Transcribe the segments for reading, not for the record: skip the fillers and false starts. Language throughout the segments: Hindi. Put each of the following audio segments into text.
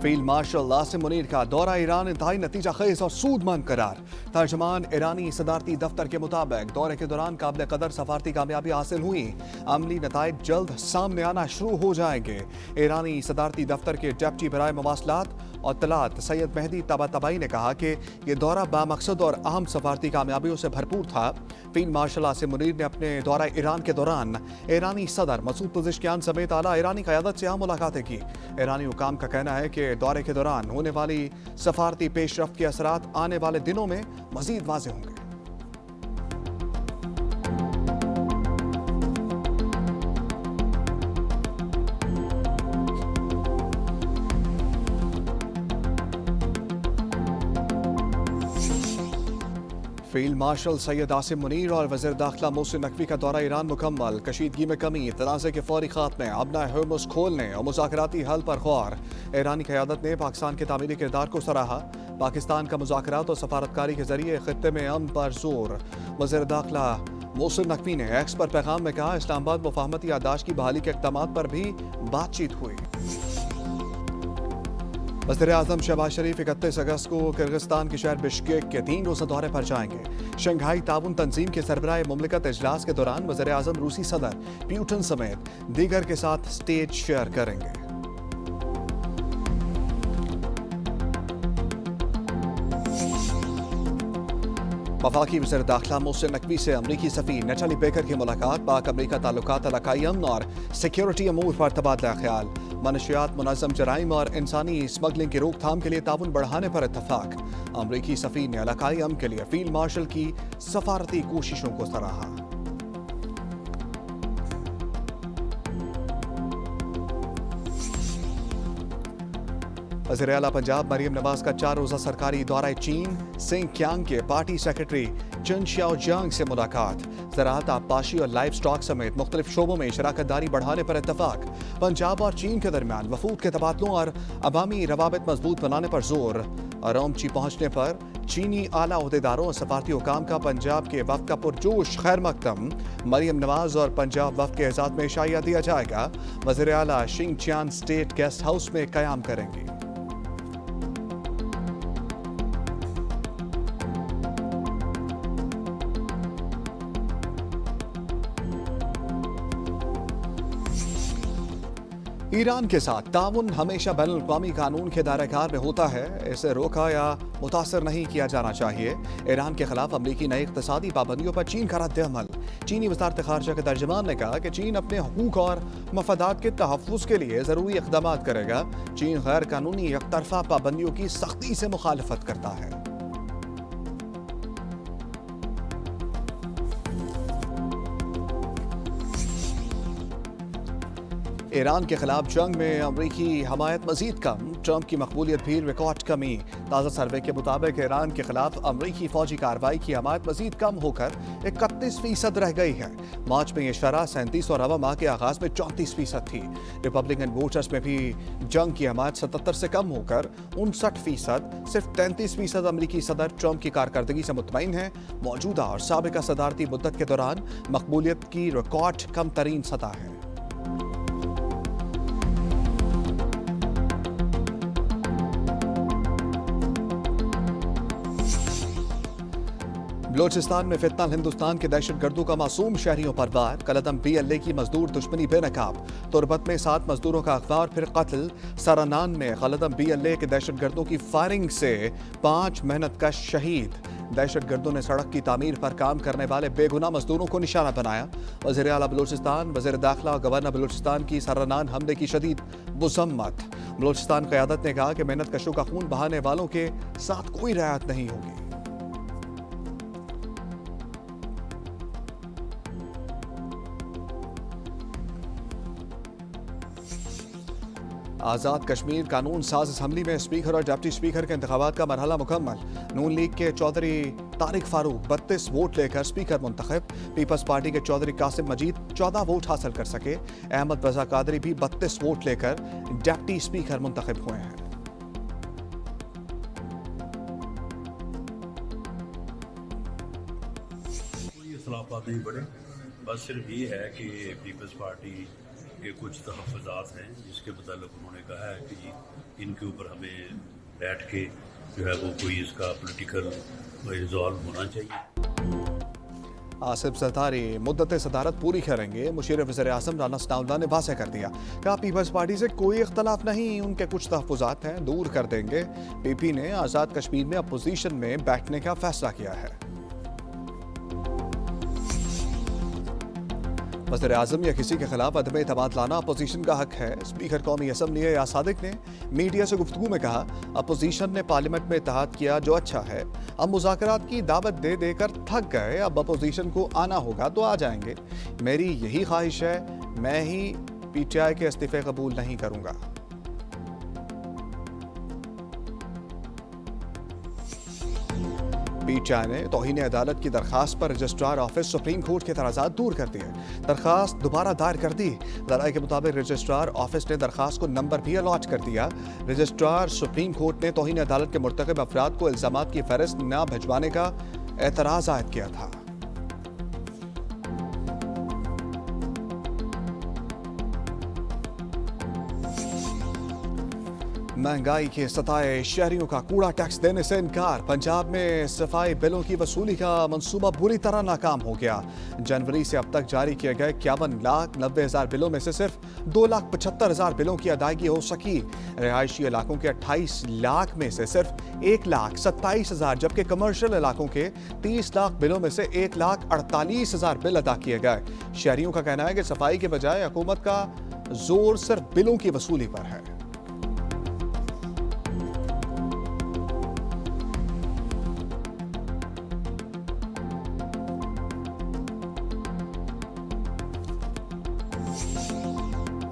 फील्ड मार्शल आसिम मुनीर का दौरा ईरान इंतहाई नतीजा खेज और सूदमंद करार। तर्जमान ईरानी सदारती दफ्तर के मुताबिक दौरे के दौरान काबिल कदर सफारती कामयाबी हासिल हुई। अमली नताइज जल्द सामने आना शुरू हो जाएंगे। ईरानी सदारती दफ्तर के डिप्टी बराए मवासलात और तलात सैयद मेहदी तबातबाई ने कहा कि यह दौरा बामकसद और अहम सफारती कामयाबियों से भरपूर था। फील्ड मार्शल आसिम मुनीर ने अपने दौरा ईरान के दौरान ईरानी सदर मसूद पज़ेश्कियान समेत आला ईरानी क़यादत से अहम मुलाकातें की। ईरानी हुकाम का कहना है कि दौरे के दौरान होने वाली सफारती पेशरफ्त के असरात आने वाले दिनों में मजीद वाज़ेह होंगे। फील्ड मार्शल सैयद आसिम मुनीर और वज़ीर दाखिला मोहसिन नकवी का दौरा ईरान मुकम्मल। कशीदगी में कमी, तनाज़े के फौरी खात्मे, अबना हर्मुज़ खोलने और मुज़ाकराती हल पर गौर। ईरानी क़यादत ने पाकिस्तान के तामीरी किरदार को सराहा। पाकिस्तान का मुज़ाकरात और सफारतकारी के जरिए खित्ते में अमन पर जोर। वज़ीर दाखिला मोहसिन नकवी ने एक्स पर पैगाम में कहा, इस्लामाबाद मुफाहमती याददाश्त की बहाली के इक़दामात पर भी बातचीत हुई। वज़ीर आज़म शहबाज शरीफ 31 अगस्त को किर्गिस्तान के शहर बिश्केक के 3 रोज़ा दौरे पर जाएंगे। शंघाई ताउन तंजीम के सरबराह मुमलिकत इजलास के दौरान वज़ीर आज़म रूसी सदर प्यूटन समेत दीगर के साथ स्टेज शेयर करेंगे। वफाकी वज़ीर दाखिला मोहसिन नकवी से अमरीकी सफ़ीर नटाली बेकर की मुलाकात। पाक अमरीका ताल्लुकात, इलाकाई अमन और सिक्योरिटी अमूर पर तबादला ख्याल। मनशियात, मुनज़्ज़म जराइम और इंसानी स्मगलिंग की रोकथाम के लिए ताउन बढ़ाने पर इत्तफाक। अमरीकी सफ़ीर ने इलाकाई अमन के लिए फील्ड मार्शल की सफारती कोशिशों को सराहा। वज़ीर आला पंजाब मरियम नवाज का 4 रोज़ा सरकारी दौरा चीन। सिंकियांग के पार्टी सेक्रेटरी चन शाओजियांग से मुलाकात। ज़राअत, आबपाशी और लाइव स्टॉक समेत मुख्तलिफ शोबों में शराकतदारी बढ़ाने पर इत्तफाक। पंजाब और चीन के दरमियान वफूद के तबादलों और अवामी रवाबित मजबूत बनाने पर जोर। अरोमची पहुंचने पर चीनी आला अहदेदारों और सफारती हुकाम का पंजाब के वफ्द का पुरजोश खैर मकदम। मरियम नवाज और पंजाब वफ्द के एजाज़ में शाइया दिया जाएगा। वज़ीर आला शिंगचियान स्टेट गेस्ट हाउस में क़याम करेंगी। ईरान के साथ ताउन हमेशा बैनुल-अक़वामी कानून के दायरे-कार में होता है। इसे रोका या मुतासर नहीं किया जाना चाहिए। ईरान के खिलाफ अमरीकी नई इक़्तिसादी पाबंदियों पर चीन का रद्द-ए-अमल। चीनी वज़ारत ख़ारिजा के तर्जुमान ने कहा कि चीन अपने हकूक़ और मफादात के तहफ़्फ़ुज़ के लिए ज़रूरी इक़दामात करेगा। चीन गैर कानूनी एकतरफ़ा पाबंदियों की सख्ती से मुखालफत करता है। ईरान के खिलाफ जंग में अमरीकी हमायत मजीद कम। ट्रंप की मकबूलियत भी रिकॉर्ड कमी। ताज़ा सर्वे के मुताबिक ईरान के खिलाफ अमरीकी फौजी कार्रवाई की हमायत मजीद कम होकर 31% रह गई है। मार्च में यह शरह 37 और रवा माह के आगाज में 34% थी। रिपब्लिकन वोटर्स में भी जंग की हमायत 77 से कम होकर 59%। सिर्फ 33% अमरीकी सदर ट्रंप की कारकर्दगी से मुतमईन है। मौजूदा और साबिका सदारती मुद्दत के दौरान मकबूलियत की रिकॉर्ड कम तरीन सतह है। बलोचिस्तान में फितना हिंदुस्तान के दहशतगर्दों का मासूम शहरियों पर वार। कलदम BLA की मजदूर दुश्मनी बेनकाब। तुरबत में 7 मजदूरों का अगवा और फिर कत्ल। सरानान में कलदम BLA के दहशतगर्दों की फायरिंग से 5 मेहनतकश शहीद। दहशतगर्दों ने सड़क की तामीर पर काम करने वाले बेगुनाह मजदूरों को निशाना बनाया। वज़ीर आला बलोचिस्तान, वज़ीर दाखिला और गवर्नर बलोचिस्तान की सरानान हमले की शदीद मज़म्मत। बलोचिस्तान क़यादत ने कहा कि मेहनतकशों का खून बहाने वालों के साथ कोई रियायत नहीं होगी। आज़ाद कश्मीर कानून साज असम्बली में स्पीकर और डिप्टी स्पीकर के इंतखाबात का मरहला मुकम्मल। नून लीग के चौधरी तारिक फारूक 32 वोट लेकर स्पीकर मुंतखब। पीपल्स पार्टी के चौधरी कासिम मजीद 14 वोट हासिल कर सके। अहमद रज़ा कादरी भी 32 वोट लेकर डिप्टी स्पीकर मुंतखब हुए हैं। इख्तलाफात नहीं बढ़े, बस सिर्फ ये है कि पीपल्स पार्टी ये कुछ तहफ़्फ़ुज़ात हैं जिसके मतलब उन्होंने कहा है कि जी इनके ऊपर हमें बैठ के जो है वो कोई इसका पॉलिटिकल रिजॉल्व होना चाहिए। आसिफ जरदारी मुद्दत सदारत पूरी करेंगे। मुशीर वज़ीर आज़म राना सनाउल्लाह ने वाज़ेह कर दिया, कहा पीपल्स पार्टी से कोई इख्तलाफ नहीं, उनके कुछ तहफ़्फ़ुज़ात हैं, दूर कर देंगे। पीपी ने आज़ाद कश्मीर में अपोजिशन में बैठने का फैसला किया है। वज़ीर आज़म या किसी के खिलाफ अदम एतमाद लाना अपोजिशन का हक है। स्पीकर कौमी असम्बली या सादिक ने मीडिया से गुफ्तगू में कहा, अपोजिशन ने पार्लियामेंट में इत्तेहाद किया जो अच्छा है, अब मुज़ाकरात की दावत दे देकर थक गए, अब अपोजिशन को आना होगा तो आ जाएंगे। मेरी यही ख्वाहिश है, मैं ही PTI के इस्तीफे कबूल नहीं करूँगा। PTI ने तौहीन अदालत की दरखास्त पर रजिस्ट्रार ऑफिस सुप्रीम कोर्ट के तराज़ात दूर कर दिए। दरखास्त दोबारा दायर कर दी। ज़राए के मुताबिक रजिस्ट्रार ऑफिस ने दरखास्त को नंबर भी अलॉट कर दिया। रजिस्ट्रार सुप्रीम कोर्ट ने तौहीन अदालत के मुर्तकब अफराद को इल्ज़ामात की फहरिस्त न भिजवाने का एतराज़ आयद किया था। महंगाई के सताए शहरियों का कूड़ा टैक्स देने से इनकार। पंजाब में सफाई बिलों की वसूली का मंसूबा बुरी तरह नाकाम हो गया। जनवरी से अब तक जारी किए गए 51,90,000 बिलों में से सिर्फ 2,75,000 बिलों की अदायगी हो सकी। रिहायशी इलाकों के 28 लाख में से सिर्फ 1,27,000, जबकि कमर्शियल इलाकों के 30 लाख बिलों में से 1,48,000 बिल अदा किए गए। शहरियों का कहना है कि सफाई के बजाय हुकूमत का जोर सिर्फ बिलों की वसूली पर है।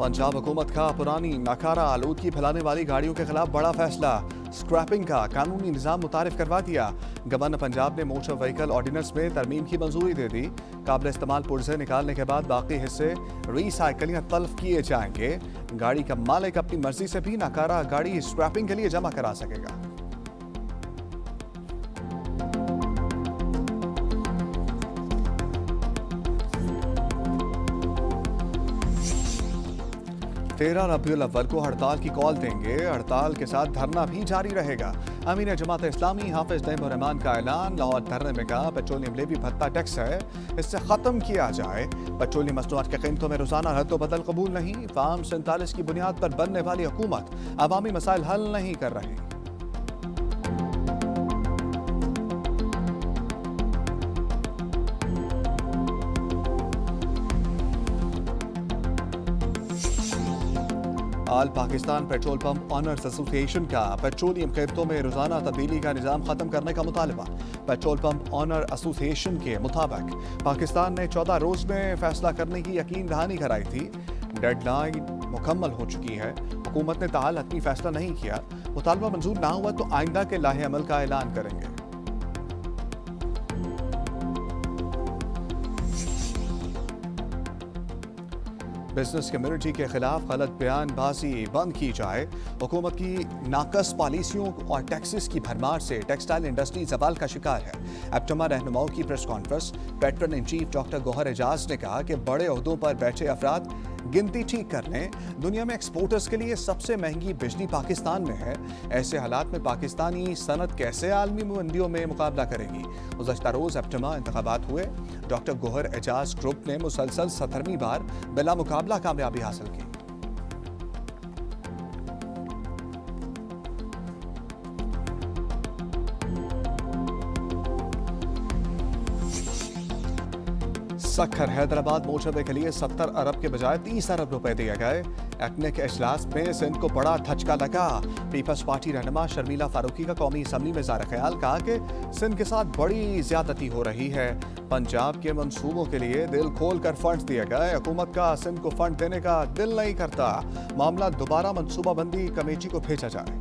पंजाब हुकूमत का पुरानी नाकारा आलूदगी फैलाने वाली गाड़ियों के खिलाफ बड़ा फैसला। स्क्रैपिंग का कानूनी निज़ाम मुतारिफ करवा दिया। गवर्नर पंजाब ने मोटर व्हीकल ऑर्डिनेंस में तरमीम की मंजूरी दे दी। काबिल इस्तेमाल पुर्जे निकालने के बाद बाकी हिस्से रिसाइकिल या तल्फ किए जाएंगे। गाड़ी का मालिक अपनी मर्जी से भी नाकारा गाड़ी स्क्रैपिंग के लिए जमा करा सकेगा। तेरह रबीउल अव्वल को हड़ताल की कॉल देंगे। हड़ताल के साथ धरना भी जारी रहेगा। अमीर जमात इस्लामी हाफिज नईम रहमान का ऐलान। लाहौर धरने में कहा पेट्रोलियम लेवी भत्ता टैक्स है, इससे खत्म किया जाए। पेट्रोलियम मसनूआत की कीमतों में रोजाना रद्द-ओ-बदल कबूल नहीं। फार्म 47 की बुनियाद पर बनने वाली हुकूमत अवामी मसाइल हल नहीं कर रही। All Pakistan petrol pump owners association का पेट्रोलियम कीमतों में रोजाना तब्दीली का निज़ाम खत्म करने का मुतालबा। पेट्रोल पंप ऑनर एसोसिएशन के मुताबिक पाकिस्तान ने 14 रोज में फैसला करने की यकीन दहानी कराई थी। डेडलाइन मुकम्मल हो चुकी है। हुकूमत ने ताहाल हतमी फैसला नहीं किया। मुतालबा मंजूर ना हुआ तो आइंदा के लाहे अमल का ऐलान करेंगे। बिजनेस कम्युनिटी के खिलाफ गलत बयानबाजी बंद की जाए। हुकूमत की नाकस पॉलिसियों और टैक्सेस की भरमार से टेक्सटाइल इंडस्ट्री जवाल का शिकार है। एप्टमा रहनुमाओं की press conference. Patron in chief doctor Gauhar Ejaz ने कहा कि बड़े ओहदों पर बैठे अफराद गिनती ठीक कर लें। दुनिया में एक्सपोर्टर्स के लिए सबसे महंगी बिजली पाकिस्तान में है। ऐसे हालात में पाकिस्तानी सनत कैसे आलमी मंडियों में मुकाबला करेगी। गुज़श्ता रोज एप्टमा इंतखाबात हुए। डॉक्टर गौहर एजाज ग्रुप ने मुसलसल 17वीं बार बिला मुकाबला कामयाबी हासिल की। सखर हैदराबाद मोटरवे के लिए 70 अरब के बजाय 30 अरब रुपए दिए गए। एक्ने के इजलास में सिंध को बड़ा धचका लगा। पीपल्स पार्टी रहनुमा शर्मिला फारूकी का कौमी असम्बली में ज़ाहिर ख्याल कहा कि सिंध के साथ बड़ी ज्यादती हो रही है। पंजाब के मंसूबों के लिए दिल खोल कर फंड दिए गए। हुकूमत का सिंध को फंड देने का दिल नहीं करता। मामला दोबारा मनसूबाबंदी कमेटी को भेजा जाए।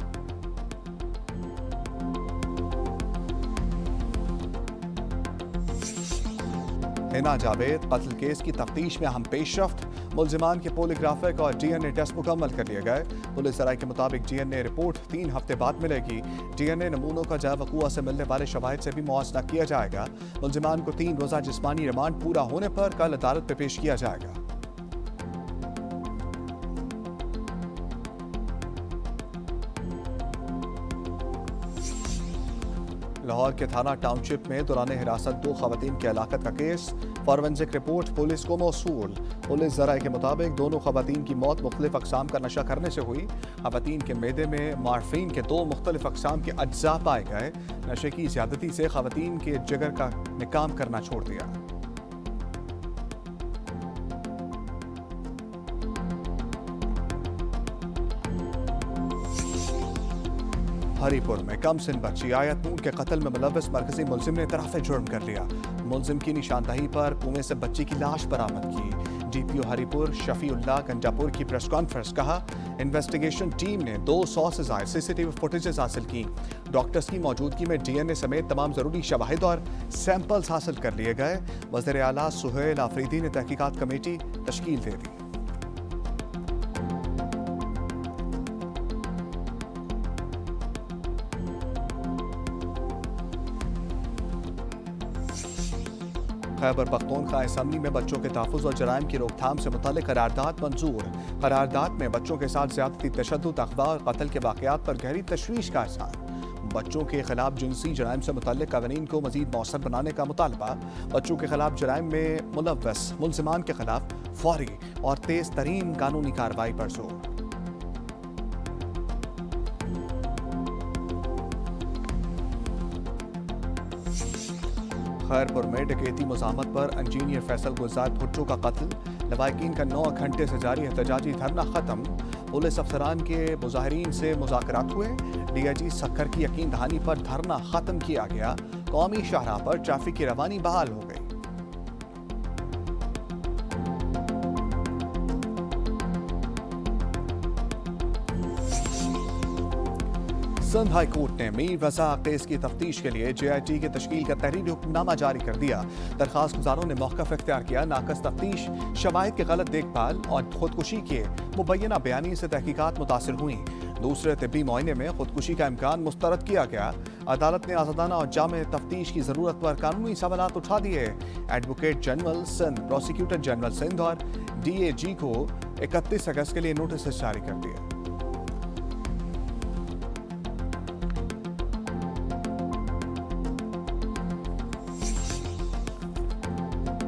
हिना जावेद कत्ल केस की तफ्तीश में अहम पेशरफ्त। मुल्जिमान के पोलीग्राफिक और DNA टेस्ट मुकम्मल कर लिए गए। पुलिस राय के मुताबिक DNA रिपोर्ट 3 हफ्ते बाद मिलेगी। DNA नमूनों का जा वक़ूआ से मिलने वाले शवाहिद से भी मुआवजा किया जाएगा। मुल्जिमान को 3 रोज़ा जिस्मानी रिमांड पूरा होने पर कल अदालत में पेश किया जाएगा। लाहौर के थाना टाउनशिप में दौरान हिरासत 2 खवातीन की हलाकत का केस, फॉरेंसिक रिपोर्ट पुलिस को मौसूल। पुलिस ज़राए के मुताबिक दोनों खवातीन की मौत मुख्तलिफ अकसाम का नशा करने से हुई। खवातीन के मैदे में मार्फीन के 2 मुख्तलिफ अकसाम के अज्जा पाए गए। नशे की ज़्यादती से खवातीन के जिगर का ने काम करना छोड़ दिया। हरीपुर में कम सिन बच्ची आयत नूर के कत्ल में मुलव्वस मरकजी मुलजिम ने इतराफ़े जुर्म कर लिया। मुलजिम की निशानदही पर कुएं से बच्ची की लाश बरामद की। डीपीओ हरीपुर शफीउल्लाह गंजापुर की प्रेस कॉन्फ्रेंस कहा, इन्वेस्टिगेशन टीम ने 200 से ज़ायद सीसीटीवी फुटेजेस हासिल की। डॉक्टर्स की मौजूदगी में डीएनए समेत तमाम ज़रूरी शवाहिद और सैंपल्स हासिल कर लिए गए। वज़ीर आला सुहेल आफरीदी ने तहकीकात कमेटी तश्कील दे दी। खैबर पख्तूनख्वा असम्बली में बच्चों के तहफ़्फ़ुज़ और जराइम की रोकथाम से मुतल्लिक़ करारदाद मंजूर। करारदाद में बच्चों के साथ ज़्यादती, तशद्दुद, अग़वा और कत्ल के वाक़यात पर गहरी तशवीश का इज़हार। बच्चों के खिलाफ जिनसी जराइम से मुतल्लिक़ क़वानीन को मज़ीद मौसर बनाने का मुतालबा। बच्चों के खिलाफ जराइम में मुलव्वस मुलज़िमान के खिलाफ फौरी और तेज़ तरीन कानूनी कार्रवाई पर जोर। खैरपुर में डकैती मुज़ाहमत पर इंजीनियर फैसल गुलजार भुट्टो का कत्ल। लवाकिन का 9 घंटे से जारी एहतजाजी धरना खत्म। पुलिस अफसरान के मुजाहिरीन से मुज़ाकरात हुए। डीआईजी सक्खर की यकीन दहानी पर धरना खत्म किया गया। कौमी शाहराह पर ट्रैफिक की रवानी बहाल हो गई। सिंध हाई कोर्ट ने मीर वसा केस की तफ्तीश के लिए JIT की तश्कील का तहरीरी हुक्मनामा जारी कर दिया। दरखास्त गुजारों ने मौक़िफ़ इख्तियार किया। नाक़स तफ्तीश, शवाहिद की गलत देखभाल और खुदकुशी के मुबैना बयानी से तहकीकात मुतासिर हुई। दूसरे तिब्बी मुआयने में खुदकुशी का इम्कान मुस्तरद किया गया। अदालत ने आज़ादाना और जामे तफ्तीश की ज़रूरत पर कानूनी सवालात उठा दिए। Advocate general Sindh, prosecutor general Sindh और DAG को 31 अगस्त के लिए नोटिस जारी कर दिए।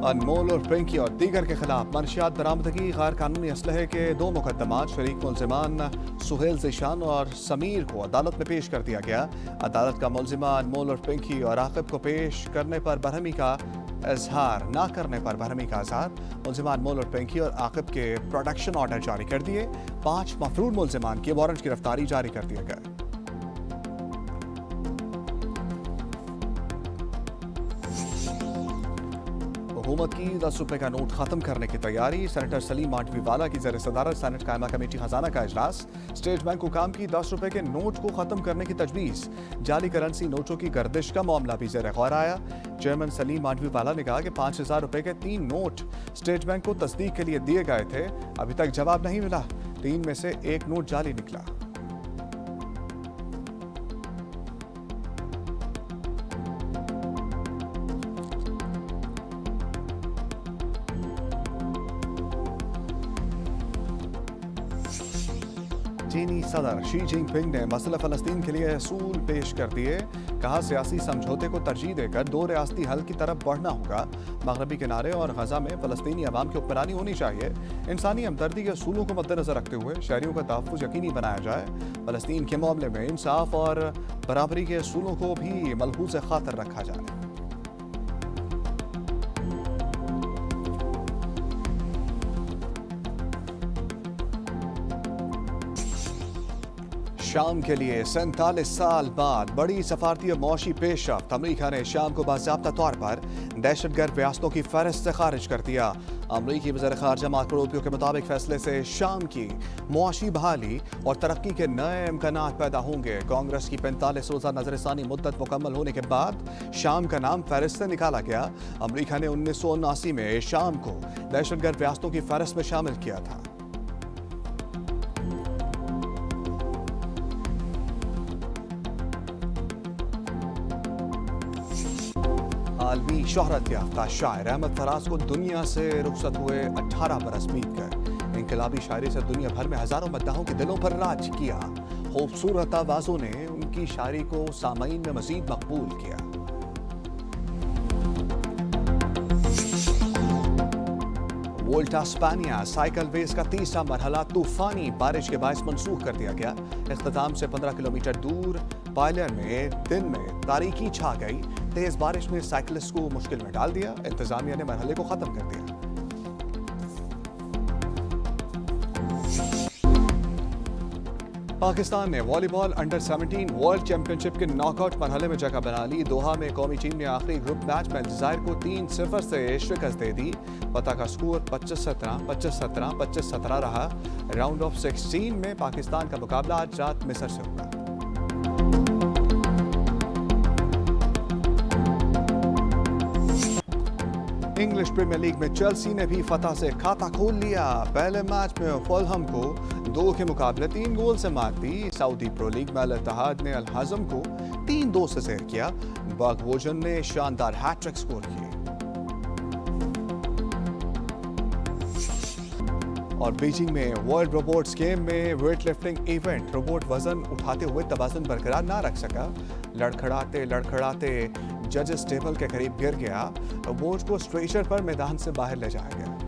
अनमोल और पिंकी और दीगर के खिलाफ मनशियात बरामदगी, गैर कानूनी असलहे के 2 मुकदमात। शरीक मुलजिमान सुहेल ज़ीशान और समीर को अदालत में पेश कर दिया गया। अदालत का मुलजिमा अनमोल और पिंकी और आकिब को पेश करने पर बरहमी का इजहार, ना करने पर बरहमी का इजहार। मुलजिमा अनमोल और पिंकी और आकिब के प्रोडक्शन ऑर्डर जारी कर दिए। 5 मफरूर मुलजिमान के वारंट गिरफ्तारी जारी कर दिए गए। हुकूमत की 10 रुपए का नोट खत्म करने की तैयारी। सेनेटर सलीम मांडवीवाला की ज़र सदारत सेनेट कायमा कमेटी खजाना का इजलास। स्टेट बैंक हुकाम की 10 रुपए के नोट को खत्म करने की तजवीज़। जाली करेंसी नोटों की गर्दिश का मामला भी ज़ेर गौर आया। चेयरमैन सलीम मांडवीवाला ने कहा कि 5000 रुपए के 3 नोट स्टेट बैंक को तस्दीक के लिए दिए गए थे। अभी तक जवाब नहीं मिला। 3 में से 1 नोट जाली निकला। चीनी सदर शी जिनपिंग ने मसला फ़लस्तीन के लिए असूल पेश कर दिए। कहा, सियासी समझौते को तरजीह देकर 2 रियासती हल की तरफ बढ़ना होगा। मगरबी किनारे और गजा में फ़लस्तीनी अवाम की हुक्मरानी होनी चाहिए। इंसानी हमदर्दी के असूलों को मद्देनजर रखते हुए शहरियों का तहफ़्फ़ुज़ यकीनी बनाया जाए। फ़लस्तीन के मामले में इंसाफ और बराबरी के असूलों को भी मलहूज़ खातर रखा जाए। शाम के लिए 47 साल बाद बड़ी सफारती और मौशी पेशरफ्त। अमरीका ने शाम को बाज़ाब्ता तौर पर दहशतगर्द रियासतों की फहरिस्त से खारिज कर दिया। अमरीकी वज़ीर ख़ारजा मार्को रूबियो के मुताबिक फैसले से शाम की मुआशी बहाली और तरक्की के नए इम्कानात पैदा होंगे। कांग्रेस की 45 रोज़ा नज़रसानी मुद्दत मुकम्मल होने के बाद शाम का नाम फहरिस्त से निकाला गया। अमरीका ने 1979 में शाम को दहशतगर्द रियासतों की फहरिस्त में शामिल किया था। आलमी शोहरत याफ्ता शायर अहमद फराज को दुनिया से रुखसत हुए 18 बरस बीत गए। इनकलाबी शायरी से दुनिया भर में हजारों मद्दाहों के दिलों पर राज किया। खूबसूरत आवाज़ों ने की शायरी को सामईन में मजीद मकबूल किया। वोल्टा स्पेनिया साइकिल रेस का तीसरा मरहला तूफानी बारिश के बायस मंसूख कर दिया गया। इख्तिताम से 15 किलोमीटर दूर पायलर में दिन में तारीकी छा गई। तेज बारिश ने साइकिलिस्ट को मुश्किल में डाल दिया। इंतजामिया ने मरहले को खत्म कर दिया। पाकिस्तान ने वॉलीबॉल अंडर 17 वर्ल्ड चैंपियनशिप के नॉकआउट मरहले में जगह बना ली। दोहा में कौमी टीम ने आखिरी ग्रुप मैच में अल्जायर को 3-0 से शिकस्त दे दी। पता का स्कोर 25-17, 25-17, 25-17 रहा। राउंड ऑफ 16 में पाकिस्तान का मुकाबला आज रात मिस्र से होगा। इंग्लिश प्रीमियर लीग में चेल्सी ने भी फतह से खाता खोल लिया। पहले मैच में फुलहम को 2 के मुकाबले 3 गोल से मात दी। सऊदी प्रो लीग में अल इत्तेहाद ने अल हज़म को 3-2 से सैर किया। बगवोजन ने शानदार हैट्रिक स्कोर की। और बीजिंग में वर्ल्ड रोबोट्स गेम में वेट लिफ्टिंग इवेंट रोबोट वजन उठाते हुए तवाज़ुन बरकरार ना रख सका। लड़खड़ाते जजेस टेबल के करीब गिर गया। रोबोट को स्ट्रेचर पर मैदान से बाहर ले जाया गया।